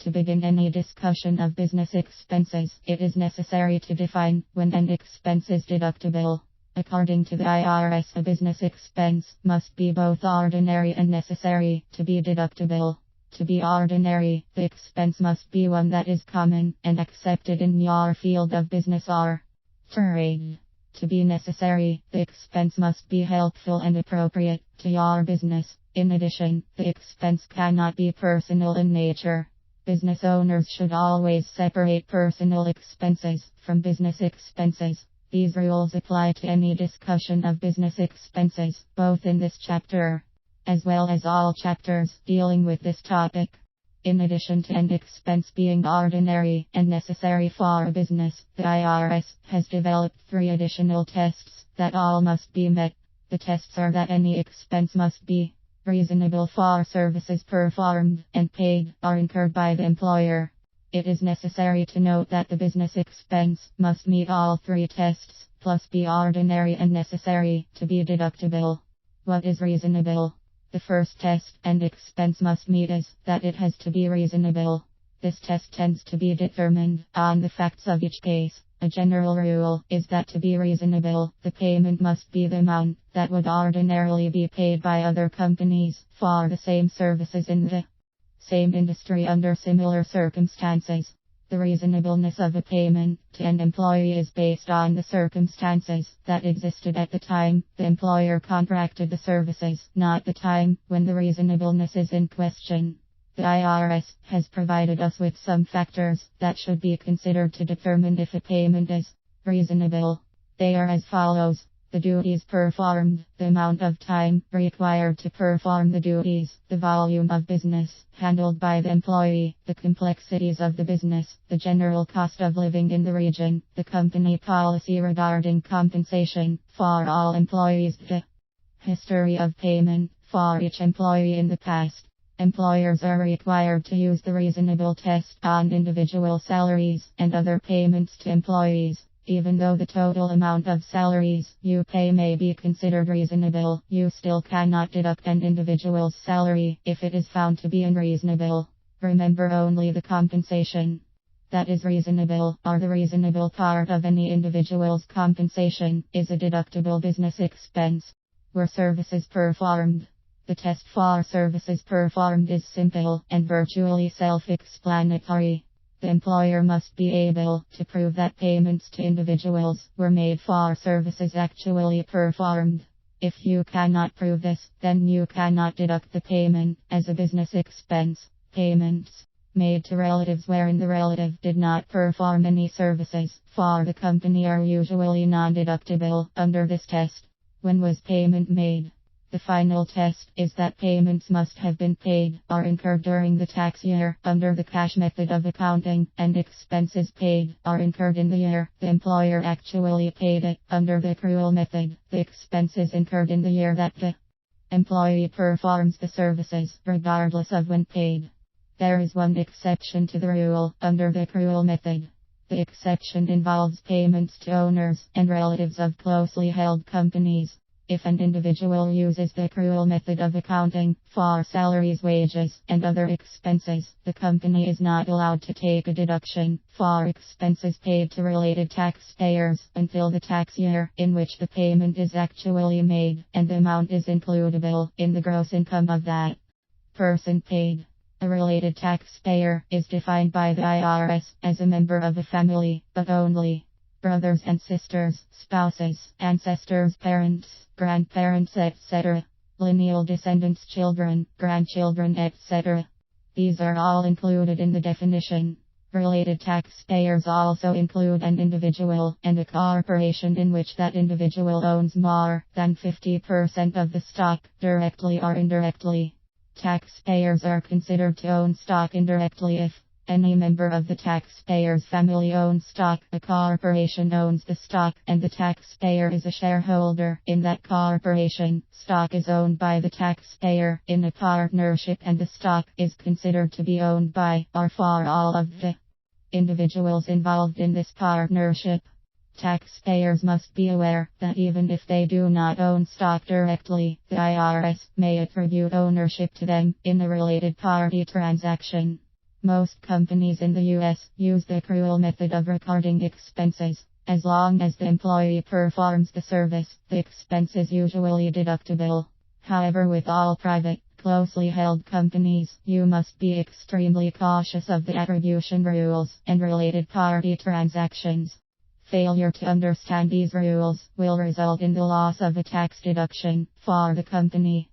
To begin any discussion of business expenses, it is necessary to define when an expense is deductible. According to the IRS, a business expense must be both ordinary and necessary to be deductible. To be ordinary, the expense must be one that is common and accepted in your field of business or trade. To be necessary, the expense must be helpful and appropriate to your business. In addition, the expense cannot be personal in nature. Business owners should always separate personal expenses from business expenses. These rules apply to any discussion of business expenses, both in this chapter as well as all chapters dealing with this topic. In addition to an expense being ordinary and necessary for a business, the IRS has developed 3 additional tests that all must be met. The tests are that any expense must be reasonable for services performed and paid or incurred by the employer. It is necessary to note that the business expense must meet all 3 tests, plus be ordinary and necessary to be deductible. What is reasonable? The first test an expense must meet is that it has to be reasonable. This test tends to be determined on the facts of each case. A general rule is that to be reasonable, the payment must be the amount that would ordinarily be paid by other companies for the same services in the same industry under similar circumstances. The reasonableness of a payment to an employee is based on the circumstances that existed at the time the employer contracted the services, not the time when the reasonableness is in question. The IRS has provided us with some factors that should be considered to determine if a payment is reasonable. They are as follows: the duties performed, the amount of time required to perform the duties, the volume of business handled by the employee, the complexities of the business, the general cost of living in the region, the company policy regarding compensation for all employees, the history of payment for each employee in the past. Employers are required to use the reasonable test on individual salaries and other payments to employees. Even though the total amount of salaries you pay may be considered reasonable, you still cannot deduct an individual's salary if it is found to be unreasonable. Remember, only the compensation that is reasonable, or the reasonable part of any individual's compensation, is a deductible business expense. Were services performed? The test for services performed is simple and virtually self-explanatory. The employer must be able to prove that payments to individuals were made for services actually performed. If you cannot prove this, then you cannot deduct the payment as a business expense. Payments made to relatives wherein the relative did not perform any services for the company are usually non-deductible under this test. When was payment made? The final test is that payments must have been paid or incurred during the tax year under the cash method of accounting, and expenses paid or incurred in the year the employer actually paid it under the accrual method. The expenses incurred in the year that the employee performs the services, regardless of when paid. There is one exception to the rule under the accrual method. The exception involves payments to owners and relatives of closely held companies. If an individual uses the accrual method of accounting for salaries, wages, and other expenses, the company is not allowed to take a deduction for expenses paid to related taxpayers until the tax year in which the payment is actually made, and the amount is includable in the gross income of that person paid. A related taxpayer is defined by the IRS as a member of a family, but only brothers and sisters, spouses, ancestors, parents, grandparents, etc., lineal descendants, children, grandchildren, etc. These are all included in the definition. Related taxpayers also include an individual and a corporation in which that individual owns more than 50% of the stock, directly or indirectly. Taxpayers are considered to own stock indirectly if any member of the taxpayer's family owns stock, a corporation owns the stock, and the taxpayer is a shareholder in that corporation. Stock is owned by the taxpayer in a partnership, and the stock is considered to be owned by or for all of the individuals involved in this partnership. Taxpayers must be aware that even if they do not own stock directly, the IRS may attribute ownership to them in a related party transaction. Most companies in the US use the accrual method of recording expenses. As long as the employee performs the service, the expense is usually deductible. However, with all private, closely held companies, you must be extremely cautious of the attribution rules and related party transactions. Failure to understand these rules will result in the loss of a tax deduction for the company.